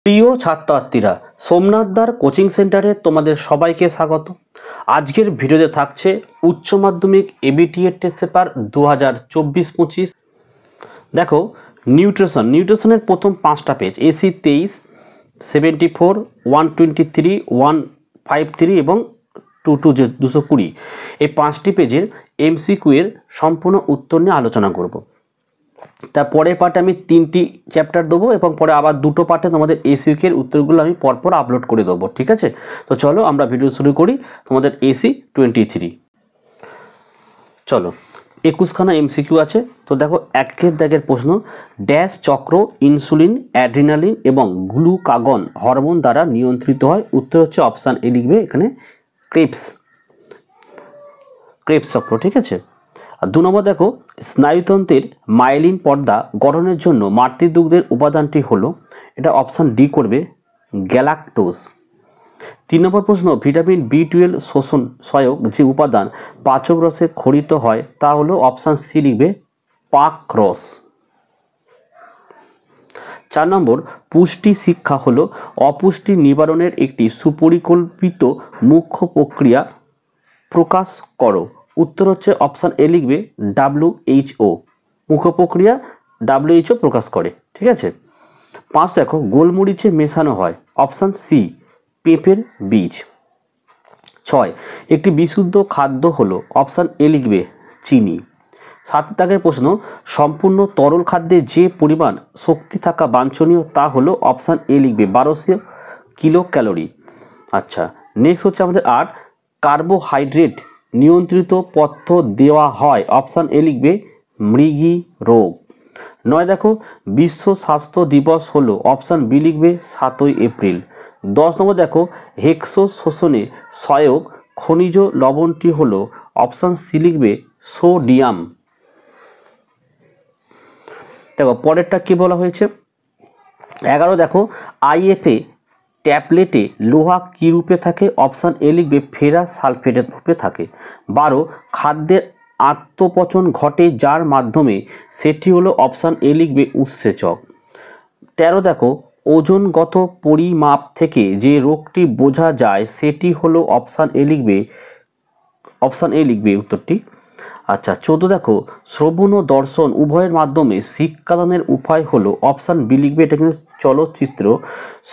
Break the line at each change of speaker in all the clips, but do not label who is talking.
প্রিয় ছাত্রছাত্রীরা, সোমনাথদার কোচিং সেন্টারে তোমাদের সবাইকে স্বাগত। আজকের ভিডিওতে থাকছে উচ্চ মাধ্যমিক এবিটিএ টেস্ট পেপার 2024-25। দেখো, নিউট্রিশনের প্রথম 5টা পেজ, এসি 23, 74, 123, 153 এবং 220 এই 5টি পেজের এমসিকিউ এর সম্পূর্ণ উত্তর নিয়ে আলোচনা করব। তার পরের পার্টে আমি 3টি চ্যাপ্টার দেবো এবং পরে আবার 2টো পার্টে তোমাদের এসিকিউ এর উত্তরগুলো আমি পরপর আপলোড করে দেবো, ঠিক আছে? তো চলো আমরা ভিডিও শুরু করি। তোমাদের এসি 23, চলো 21খানা এমসিকিউ আছে। তো দেখো, একের দাগের প্রশ্ন, ড্যাশ চক্র ইনসুলিন, অ্যাড্রিনালিন এবং গ্লুকাগন হরমোন দ্বারা নিয়ন্ত্রিত হয়? উত্তর হচ্ছে অপশান এ লিখবে এখানে, ক্রেবস চক্র, ঠিক আছে? আর 2 নম্বর দেখো, স্নায়ুতন্ত্রের মাইলিন পর্দা গঠনের জন্য মাতৃদুগ্ধের উপাদানটি হলো, এটা অপশান ডি করবে, গ্যালাক্টোজ। 3 নম্বর প্রশ্ন, ভিটামিন B12 শোষণ সহায়ক যে উপাদান পাচক রসে ক্ষরিত হয় তা হলো, অপশান সি লিখবে, পাক রস। 4 নম্বর, পুষ্টি শিক্ষা হলো অপুষ্টি নিবারণের একটি সুপরিকল্পিত মুখ্য প্রক্রিয়া, প্রকাশ করো। উত্তর হচ্ছে অপশান এ লিখবে, WHO, মুখ্য প্রক্রিয়া WHO প্রকাশ করে, ঠিক আছে? 5 দেখো, গোলমরিচে মেশানো হয়, অপশান সি, পেঁপের বীজ। 6 একটি বিশুদ্ধ খাদ্য হলো, অপশান এ লিখবে, চিনি। 7 দাগের প্রশ্ন, সম্পূর্ণ তরল খাদ্যে যে পরিমাণ শক্তি থাকা বাঞ্ছনীয় তা হলো, অপশান এ লিখবে, 1200 কিলো ক্যালোরি। আচ্ছা, নেক্সট হচ্ছে আমাদের 8, কার্বোহাইড্রেট নিয়ন্ত্রিত পথ্য দেওয়া হয়, অপশান এ লিখবে, মৃগী রোগ। 9 দেখো, বিশ্ব স্বাস্থ্য দিবস হলো, অপশান বি লিখবে, 7ই এপ্রিল। 10 নম্বর দেখো, হেক্সো শোষণে সহায়ক খনিজ লবণটি হলো, অপশান সি লিখবে, সোডিয়াম। দেখো পরেরটা কি বলা হয়েছে। 11 দেখো, আইএফএ ট্যাবলেটে লোহা কী রূপে থাকে, অপশান এ লিখবে, ফেরাস সালফেটের রূপে থাকে। 12 খাদ্যের আত্মপচন ঘটে যার মাধ্যমে, সেটি হলো, অপশান এ লিখবে, উৎসেচক। 13 দেখো, ওজনগত পরিমাপ থেকে যে রোগটি বোঝা যায় সেটি হলো, অপশান এ লিখবে উত্তরটি। আচ্ছা, 14 দেখো, শ্রবণ ও দর্শন উভয়ের মাধ্যমে শিক্ষাদানের উপায় হলো, অপশান বি লিখবে, এটা কিন্তু চলচ্চিত্র,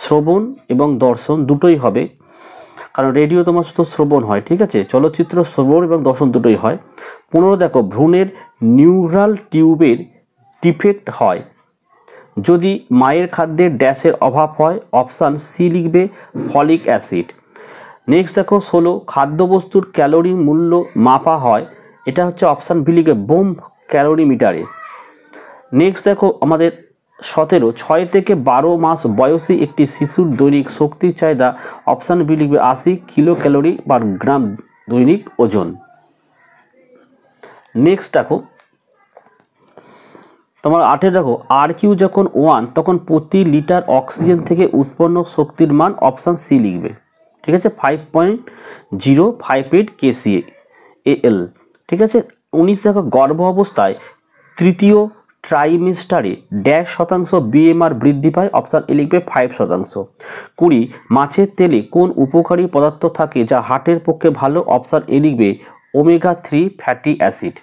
শ্রবণ এবং দর্শন দুটোই হবে, কারণ রেডিও তোমার শুধু শ্রবণ হয়, ঠিক আছে? চলচ্চিত্র শ্রবণ এবং দর্শন দুটোই হয়। 15 দেখো, ভ্রূণের নিউরাল টিউবের ডিফেক্ট হয় যদি মায়ের খাদ্যের ড্যাশের অভাব হয়, অপশান সি লিখবে, ফলিক অ্যাসিড। নেক্সট দেখো 16, খাদ্যবস্তুর ক্যালোরি মূল্য মাপা হয়, এটা হচ্ছে অপশান বি লিখবে, বোম ক্যালোরিমিটারে। নেক্সট দেখো আমাদের 17, 6 থেকে 12 মাস বয়সী একটি শিশুর দৈনিক শক্তির চাহিদা, অপশান বি লিখবে, 80 কিলো ক্যালোরি পার গ্রাম দৈনিক ওজন। নেক্সট দেখো তোমার 8 দেখো, RQ যখন 1 তখন প্রতি লিটার অক্সিজেন থেকে উৎপন্ন শক্তির মান, অপশান সি লিখবে, ঠিক আছে? 5.058 kcal, ঠিক আছে? 19 দেখো, গর্ভ অবস্থায় তৃতীয় ট্রাইমেস্টারে ড্যাশ শতাংশ BMR বৃদ্ধি পায়, অপশান এ লিখবে, 5%। 20 মাছের তেলে কোন উপকারী পদার্থ থাকে যা হার্টের পক্ষে ভালো, অপশান এ লিখবে, ওমেগা 3 ফ্যাটি অ্যাসিড।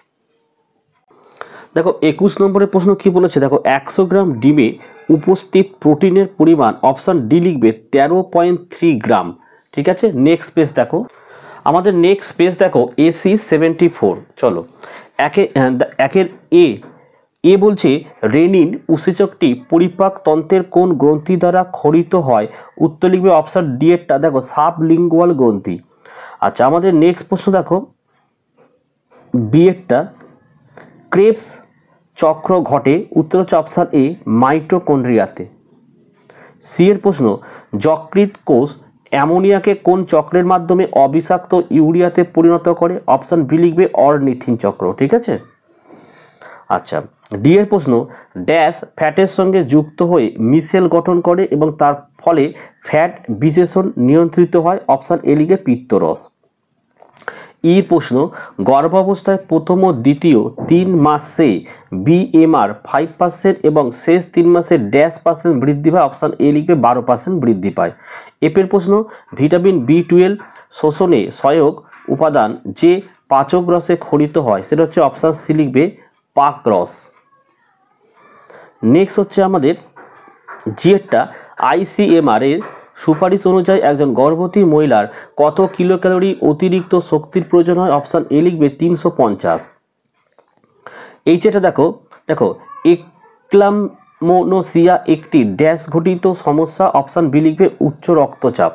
দেখো 21 নম্বরের প্রশ্ন কি বলেছে, দেখো 100 গ্রাম ডিমে উপস্থিত প্রোটিনের পরিমাণ, অপশান ডি লিখবে, 13.3 গ্রাম, ঠিক আছে? নেক্সট পেজ দেখো, আমাদের নেক্সট পেজ দেখো, এসি 74। চলো একের এ বলছে, রেনিন উৎসেচকটি পরিপাক তন্ত্রের কোন গ্রন্থি দ্বারা ক্ষরিত হয়? উত্তর লিখবে, অপশান ডি এরটা, দেখো, সাবলিঙ্গুয়াল গ্রন্থি। আচ্ছা, আমাদের নেক্সট প্রশ্ন দেখো, বি এরটা, ক্রেবস চক্র ঘটে, উত্তর হচ্ছে অপশান এ, মাইটোকন্ড্রিয়াতে। সি এর প্রশ্ন, যকৃৎ কোষ অ্যামোনিয়াকে কোন চক্রের মাধ্যমে অবিষাক্ত ইউরিয়াতে পরিণত করে? অপশান বি লিখবে, অর্নিথিন চক্র, ঠিক আছে? আচ্ছা, ডি এর প্রশ্ন, ড্যাশ ফ্যাটের সঙ্গে যুক্ত হয়ে মিশেল গঠন করে এবং তার ফলে ফ্যাট বিশেষণ নিয়ন্ত্রিত হয়, অপশান এ লিখবে, পিত্তরস। ই প্রশ্ন, গর্ভাবস্থায় প্রথম ও দ্বিতীয় 3 মাসে বিএমআর 5% এবং শেষ 3 মাসে -% বৃদ্ধি পায়, অপশান এ লিখবে 12% বৃদ্ধি পায়। এপের প্রশ্ন, ভিটামিন B12 শোষণে সহায়ক উপাদান যে পাচক রসে খরিত হয় সেটা হচ্ছে অপশান সি লিখবে পাক রস। নেক্সট হচ্ছে আমাদের জিএরটা, আইসিএমআর এর সুপারিশ অনুযায়ী একজন গর্ভবতী মহিলার কত কিলো ক্যালোরি অতিরিক্ত শক্তির প্রয়োজন হয়, অপশান এ লিখবে 350। এই যেটা দেখো এক্লামোনোসিয়া একটি ড্যাশ ঘটিত সমস্যা, অপশান বি লিখবে উচ্চ রক্তচাপ।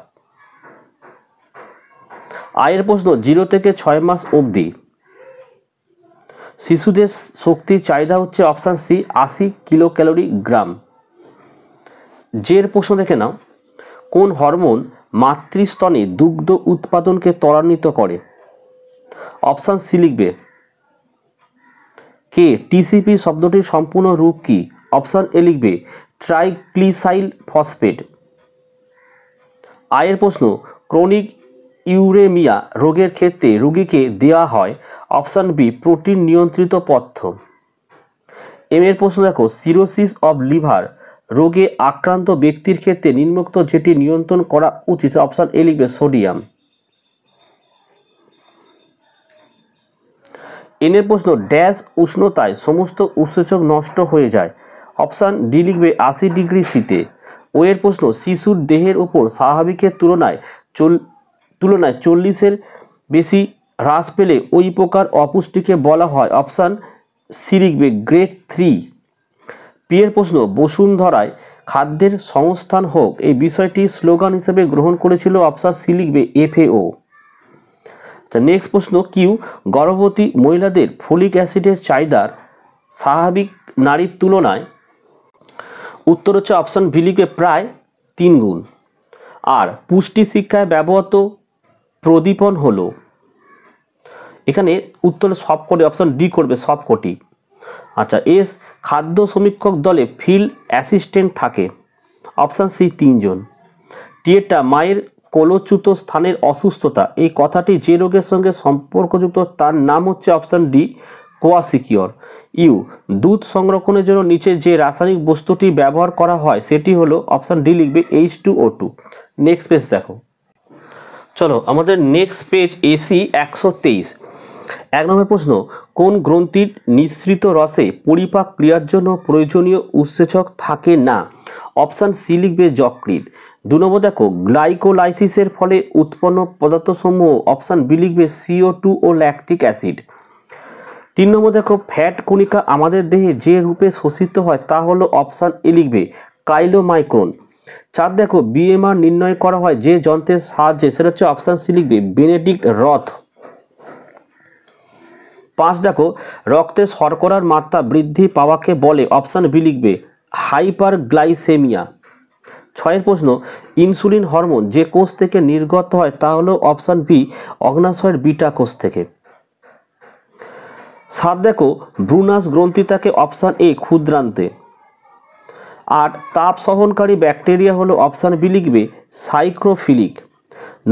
আয়ের প্রশ্ন, 0 থেকে 6 মাস অবধি শিশুদের শক্তির চাহিদা হচ্ছে অপশান সি 80 কিলো ক্যালোরি গ্রাম। জের প্রশ্ন দেখে নাও, কোন হরমোন মাতৃস্তনে দুগ্ধ উৎপাদনকে ত্বরান্বিত করে, অপশান সি লিখবে কে। টিসিপি শব্দটির সম্পূর্ণ রূপ কি, অপশান এ লিখবে ট্রাইগ্লিসাইল ফসফেট। আয়ের প্রশ্ন, ক্রনিক ইউরেমিয়া রোগের ক্ষেত্রে রোগীকে দেওয়া হয়, অপশান বি প্রোটিন নিয়ন্ত্রিত পথ্য। এম এর প্রশ্ন দেখো, সিরোসিস অব লিভার রোগে আক্রান্ত ব্যক্তির ক্ষেত্রে নিম্নোক্ত যেটি নিয়ন্ত্রণ করা উচিত, অপশান এ লিখবে সোডিয়াম। এন এর প্রশ্ন, ড্যাশ উষ্ণতায় সমস্ত উৎসেচক নষ্ট হয়ে যায়, অপশান ডি লিখবে 80 ডিগ্রি শীতে। ও এর প্রশ্ন, শিশুর দেহের উপর স্বাভাবিকের তুলনায় 40-এর বেশি হ্রাস পেলে ওই প্রকার অপুষ্টিকে বলা হয়, অপশান সি লিখবে গ্রেড 3। পি এর প্রশ্ন, বসুন্ধরায় খাদ্যের সংস্থান হোক এই বিষয়টি স্লোগান হিসেবে গ্রহণ করেছিল, অপশান সি লিখবে FAO। নেক্সট প্রশ্ন, কিউ গর্ভবতী মহিলাদের ফলিক অ্যাসিডের চাহিদার স্বাভাবিক নারীর তুলনায়, উত্তর হচ্ছে অপশান বি লিখবে প্রায় 3 গুণ। আর পুষ্টি শিক্ষায় ব্যবহৃত প্রদীপন হলো, এখানে উত্তরে সবকটি, অপশান ডি করবে সবকটি। আচ্ছা, এস খাদ্য সমীক্ষক দলে ফিল্ড অ্যাসিস্ট্যান্ট থাকে, অপশান সি 3 জন। টি এরটা, মায়ের কোলচ্যুত স্থানের অসুস্থতা এই কথাটি যে রোগের সঙ্গে সম্পর্কযুক্ত তার নাম হচ্ছে অপশান ডি কোয়াসিকিওর। ইউ দুধ সংরক্ষণের জন্য নিচে যে রাসায়নিক বস্তুটি ব্যবহার করা হয় সেটি হলো, অপশান ডি লিখবে H2O2। নেক্সট পেজ দেখো, চলো আমাদের নেক্সট পেজ এসি 123। 1 নম্বর প্রশ্ন, কোন গ্রন্থির নিঃসৃত রসে পরিপাক ক্রিয়ার জন্য প্রয়োজনীয় উৎসেচক থাকে না, অপশান সি লিখবে যকৃৎ। 2 নম্বর দেখো, গ্লাইকোলাইসিসের ফলে উৎপন্ন পদার্থসমূহ, অপশান বি লিখবে CO2 ও ল্যাকটিক অ্যাসিড। 3 নম্বর দেখো, ফ্যাট কণিকা আমাদের দেহে যে রূপে শোষিত হয় তা হলো, অপশান এ লিখবে কাইলোমাইক্রন। 4 দেখো, বিএমআর নির্ণয় করা হয় যে যন্ত্রের সাহায্যে, সেটা হচ্ছে অপশান সি লিখবে বেনেডিক্ট রথ। 5 দেখো, রক্তে শর্করার মাত্রা বৃদ্ধি পাওয়াকে বলে, অপশান বি লিখবে হাইপারগ্লাইসেমিয়া। 6 প্রশ্ন, ইনসুলিন হরমোন যে কোষ থেকে নির্গত হয় তা হলো, অপশান বি অগ্ন্যাশয়ের বিটা কোষ থেকে। 7 দেখো, ব্রুনাস গ্রন্থি থাকে, অপশান এ ক্ষুদ্রান্তে। 8 তাপ সহনকারী ব্যাকটেরিয়া হলো, অপশান বি লিখবে সাইক্রোফিলিক।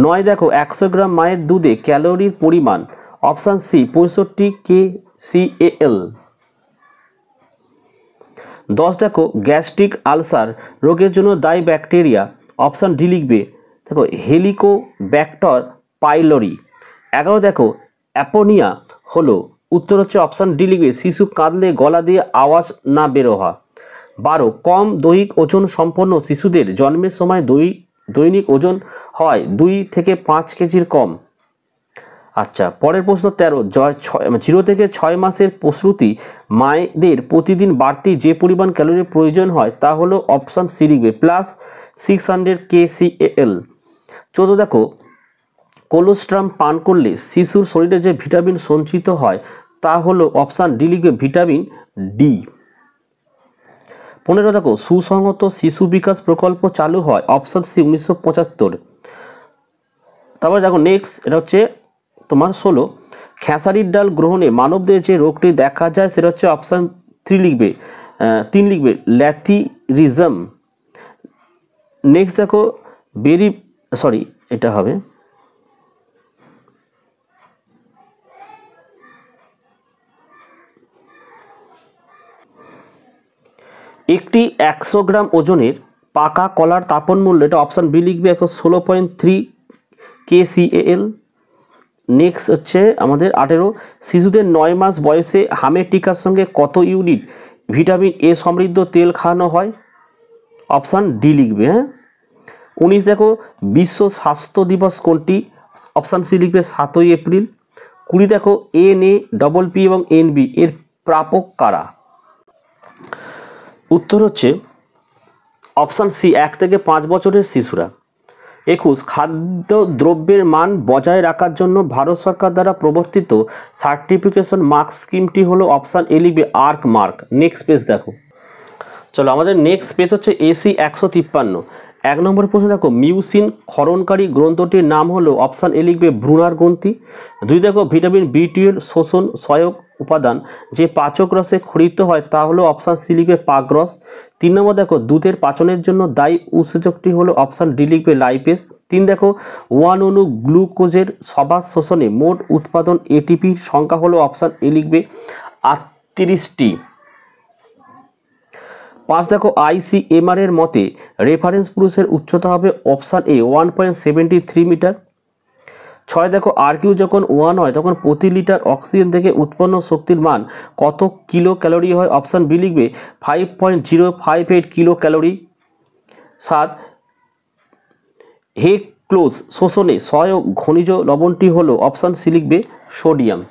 9 দেখো, 100 গ্রাম মায়ের দুধে ক্যালোরির পরিমাণ, অপশান সি 65 kcal। 10 দেখো, গ্যাস্ট্রিক আলসার রোগের জন্য দায়ী ব্যাকটেরিয়া, অপশান ডি লিখবে দেখো হেলিকোব্যাক্টর পাইলোরি। 11 দেখো, অ্যাপোনিয়া হলো, উত্তর হচ্ছে অপশান ডি লিখবে শিশু কাঁদলে গলা দিয়ে আওয়াজ না বের হওয়া। 12 কম দৈহিক ওজন সম্পন্ন শিশুদের জন্মের সময় দৈনিক ওজন হয় 2 থেকে 5 কেজির কম। আচ্ছা, পরের প্রশ্ন 13, 0 থেকে 6 মাসের প্রসূতি মায়েদের প্রতিদিন বাড়তি যে পরিমাণ ক্যালোরির প্রয়োজন হয় তা হলো, অপশান সি লিখবে +600 kcal। 14 দেখো, কোলোস্ট্রাম পান করলে শিশুর শরীরে যে ভিটামিন সঞ্চিত হয় তা হলো, অপশান ডি লিখবে ভিটামিন ডি। 15 দেখো, সুসংহত শিশু বিকাশ প্রকল্প চালু হয়, অপশান সি 1975। তারপরে দেখো নেক্সট, এটা হচ্ছে তোমার 16, খেসারির ডাল গ্রহণে মানবদের যে রোগটি দেখা যায় সেটা হচ্ছে অপশান 3 লিখবে 3 লিখবে ল্যাথিরিজম। নেক্সট দেখো, এটা হবে একটি 100 গ্রাম ওজনের পাকা কলার তাপন মূল্য, এটা অপশান বি লিখবে 116.3 KCAL। নেক্সট হচ্ছে আমাদের 18, শিশুদের 9 মাস বয়সে হামের টিকার সঙ্গে কত ইউনিট ভিটামিন এ সমৃদ্ধ তেল খাওয়ানো হয়? অপশান ডি লিখবে। হ্যাঁ। 19 দেখো, বিশ্ব স্বাস্থ্য দিবস কোনটি? অপশান সি লিখবে 7ই এপ্রিল। 20 দেখো, NAPP এবং NB এর প্রাপক কারা? উত্তর হচ্ছে অপশান সি 1 থেকে 5 বছরের শিশুরা। 21, খাদ্য দ্রব্যের মান বজায় রাখার জন্য ভারত সরকার দ্বারা প্রবর্তিত সার্টিফিকেশন মার্ক স্কিমটি হলো? অপশান এ লিখবে আর্ক মার্ক। নেক্সট পেজ দেখো। চলো আমাদের নেক্সট পেজ হচ্ছে AC 153। 1 নম্বর প্রশ্ন দেখো, মিউসিন ক্ষরণকারী গ্রন্থটির নাম হলো? অপশান এ লিখবে ব্রুনার গ্রন্থি। 2 দেখো, ভিটামিন B12 শোষণ সহায়ক উপাদান যে পাচক রসে ক্ষরিত হয় তা হলো? অপশান সি লিখবে পাকরস। 3 নম্বর দেখো, দুধের পাচনের জন্য দায়ী উৎসেচকটি হলো? অপশান ডি লিখবে লাইপেস। 3 দেখো, 1 অণু গ্লুকোজের সবাস শোষণে মোট উৎপাদন ATPর সংখ্যা হলো? অপশান এ লিখবে 38টি। 5 দেখো, ICMR এর মতে রেফারেন্স পুরুষের উচ্চতা হবে? Option A 1.73 metre. 6 দেখো, RQ যখন 1 হয় তখন প্রতি লিটার অক্সিজেন থেকে উৎপন্ন শক্তির মান কত কিলো ক্যালোরি হয়? অপশান বি লিখবে 5.058 কিলো ক্যালোরি। 7, হেক্লোজ শোষণে সহায়ক খনিজ লবণটি হলো? অপশান সি লিখবে সোডিয়াম।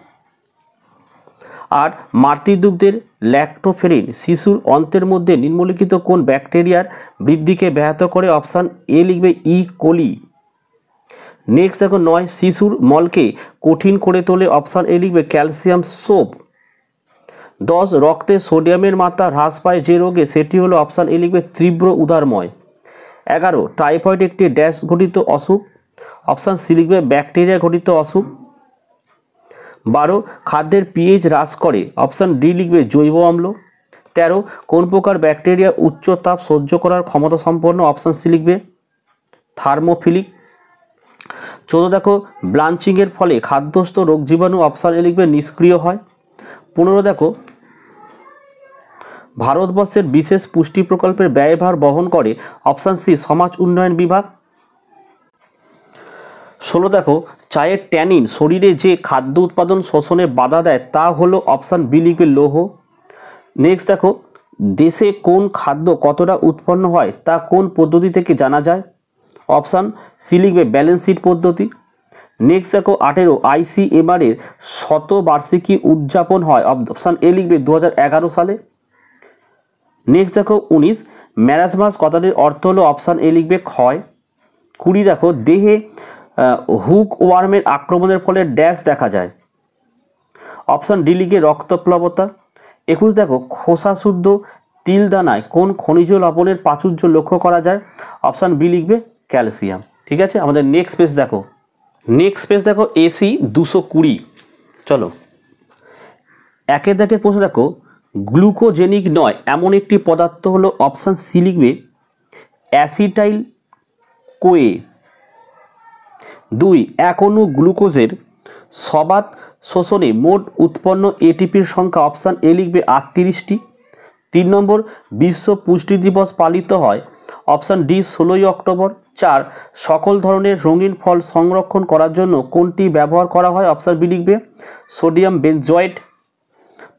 আর মাতৃদুগ্ধের ল্যাক্টোফেরিন শিশুর অন্ত্রের মধ্যে নিম্নলিখিত কোন ব্যাকটেরিয়ার বৃদ্ধিকে ব্যাহত করে? অপশান এ লিখবে ই কোলি। নেক্সট দেখো 9, শিশুর মলকে কঠিন করে তোলে? অপশান এ লিখবে ক্যালসিয়াম সোপ। 10, রক্তে সোডিয়ামের মাত্রা হ্রাস পায় যে রোগে সেটি হলো? অপশান এ লিখবে তীব্র উদারময়। 11, টাইফয়েড একটি ড্যাশ ঘটিত অসুখ? অপশান সি লিখবে ব্যাকটেরিয়া ঘটিত অসুখ। 12, খাদ্যের pH হ্রাস করে? অপশান ডি লিখবে জৈব অম্ল। 13, কোন প্রকার ব্যাকটেরিয়া উচ্চ তাপ সহ্য করার ক্ষমতা সম্পন্ন? অপশান সি লিখবে থার্মোফিলিক। 14 দেখো, ব্লাঞ্চিংয়ের ফলে খাদ্যস্থ রোগ জীবাণু? অপশান এ লিখবে নিষ্ক্রিয় হয়। 15 দেখো, ভারতবর্ষের বিশেষ পুষ্টি প্রকল্পের ব্যয়ভার বহন করে? অপশান সি সমাজ উন্নয়ন বিভাগ। 16 দেখো, চায়ের ট্যানিন শরীরে যে খাদ্য উৎপাদন শোষণে বাধা দেয় তা হলো? অপশান বি লিখবে লৌহ। নেক্সট দেখো, দেশে কোন খাদ্য কতটা উৎপন্ন হয় তা কোন পদ্ধতি থেকে জানা যায়? অপশান সি লিখবে ব্যালেন্স শিট পদ্ধতি। নেক্সট দেখো 18, ICMR এর শতবার্ষিকী উদযাপন হয়? অপশান এ লিখবে 2011 সালে। নেক্সট দেখো 19, ম্যারাসমাস কথাটির অর্থ হলো? অপশান এ লিখবে ক্ষয়। 20 দেখো, দেহে হুক ওয়ার্মের আক্রমণের ফলে ড্যাশ দেখা যায়? অপশান ডি লিখে রক্তপ্লবতা। 21 দেখো, খোসা শুদ্ধ তিল দানায় কোন খনিজ লবণের প্রাচুর্য লক্ষ্য করা যায়? অপশান বি লিখবে ক্যালসিয়াম। ঠিক আছে, আমাদের নেক্সট পেজ দেখো। নেক্সট পেজ দেখো AC 220। চলো 1 দাগের প্রশ্ন দেখো, গ্লুকোজেনিক নয় এমন একটি পদার্থ হলো? অপশান সি লিখবে অ্যাসিটাইল কোয়ে। 2, এক অণু গ্লুকোজের সবাত শোষণে মোট উৎপন্ন ATPর সংখ্যা? অপশান এ লিখবে 38টি। 3 নম্বর, বিশ্ব পুষ্টি দিবস পালিত হয়? Option D 16ই October. 4, সকল ধরনের রঙিন ফল সংরক্ষণ করার জন্য কোনটি ব্যবহার করা হয়? অপশান বি লিখবে সোডিয়াম বেনজয়েট।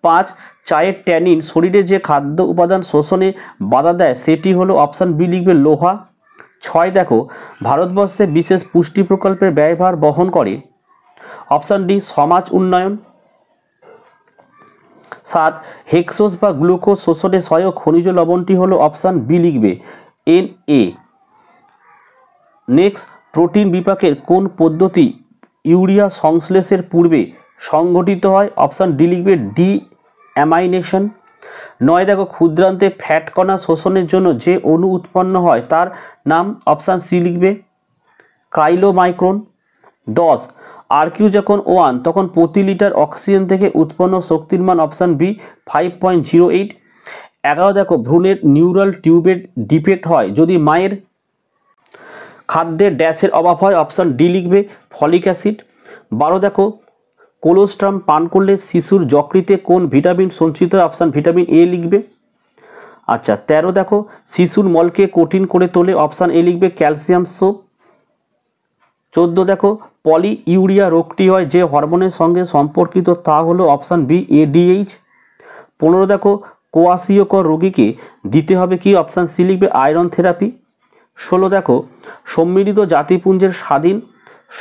5, চায়ের ট্যানিন শরীরে যে খাদ্য উপাদান শোষণে বাধা দেয় সেটি হলো? অপশান বি লিখবে লোহা। 6 দেখো, ভারতবর্ষে বিশেষ পুষ্টি প্রকল্পের ব্যয়ভার বহন করে? অপশান ডি সমাজ উন্নয়ন। 7, হেক্সোজ বা গ্লুকোজ শোষণে সহায়ক খনিজ লবণটি হলো? অপশান বি লিখবে Na। নেক্সট, প্রোটিন বিপাকের কোন পদ্ধতি ইউরিয়া সংশ্লেষের পূর্বে সংঘটিত হয়? অপশান ডি লিখবে ডি অ্যামাইনেশন। 9 দেখো, ক্ষুদ্রান্তে ফ্যাট কণা শোষণের জন্য যে অণু উৎপন্ন হয় তার নাম? অপশান সি লিখবে কাইলোমাইক্রন। 10, RQ যখন 1 তখন প্রতি লিটার অক্সিজেন থেকে উৎপন্ন শক্তির মান? Option B 5.08। 11 দেখো, ভ্রূণের নিউরাল টিউবের ডিফেক্ট হয় যদি মায়ের খাদ্যের ড্যাশের অভাব হয়? অপশান ডি লিখবে ফলিক অ্যাসিড। 12 দেখো, কোলোস্ট্রাম পান করলে শিশুর যকৃতে কোন ভিটামিন সঞ্চিত হয়? অপশান ভিটামিন এ লিখবে। আচ্ছা 13 দেখো শিশুর মলকে কঠিন করে তোলে, অপশান এ লিখবে ক্যালসিয়াম সোপ। 14 দেখো পলি ইউরিয়া রোগটি হয় যে হরমোনের সঙ্গে সম্পর্কিত, তা হলো অপশান বি এডিএইচ। 15 দেখো কোয়াশিয়কর রোগীকে দিতে হবে কি, অপশান সি লিখবে আয়রন থেরাপি। 16 দেখো সম্মিলিত জাতিপুঞ্জের স্বাধীন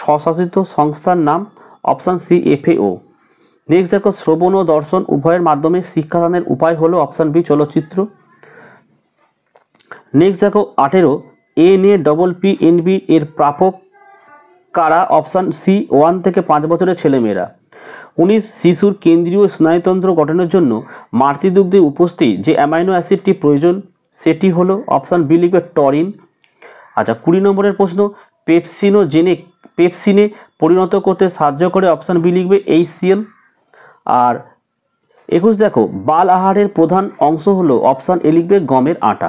স্বশাসিত সংস্থার নাম, অপশান সি FAO। নেক্সট দেখো শ্রবণ ও দর্শন উভয়ের মাধ্যমে শিক্ষাদানের উপায় হলো, অপশান বি চলচ্চিত্র। নেক্সট দেখো 18 NAPPNB এর প্রাপক কারা, অপশান সি 1 থেকে 5 বছরের ছেলেমেয়েরা। 19 শিশুর কেন্দ্রীয় স্নায়ুতন্ত্র গঠনের জন্য মাতৃদুগ্ধে উপস্থিত যে অ্যামাইনো অ্যাসিডটি প্রয়োজন সেটি হলো, অপশান বি লিখবে টরিন। আচ্ছা 20 নম্বরের প্রশ্ন পেপসিনে পরিণত করতে সাহায্য করে, অপশান বি লিখবে HCl। আর 21 দেখো বাল আহারের প্রধান অংশ হলো, অপশান এ লিখবে গমের আটা।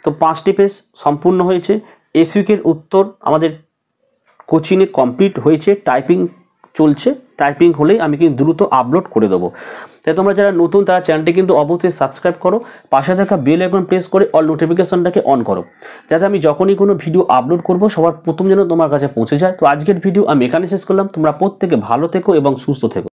তো 5টি পেজ সম্পূর্ণ হয়েছে। এসইউকের উত্তর আমাদের কোচিংয়ে কমপ্লিট হয়েছে, টাইপিং চলছে, টাইপিং হলেই আমি কিন্তু দ্রুত আপলোড করে দেবো। তাই তোমরা যারা নতুন তারা চ্যানেলটি কিন্তু অবশ্যই সাবস্ক্রাইব করো, পাশে থাকা বেল আইকন প্রেস করে অল নোটিফিকেশনটাকে অন করো, যাতে আমি যখনই কোনো ভিডিও আপলোড করব সবার প্রথম যেন তোমার কাছে পৌঁছে যায়। তো আজকের ভিডিও আমি এখানে শেষ করলাম। তোমরা প্রত্যেকে ভালো থেকো এবং সুস্থ থেকো।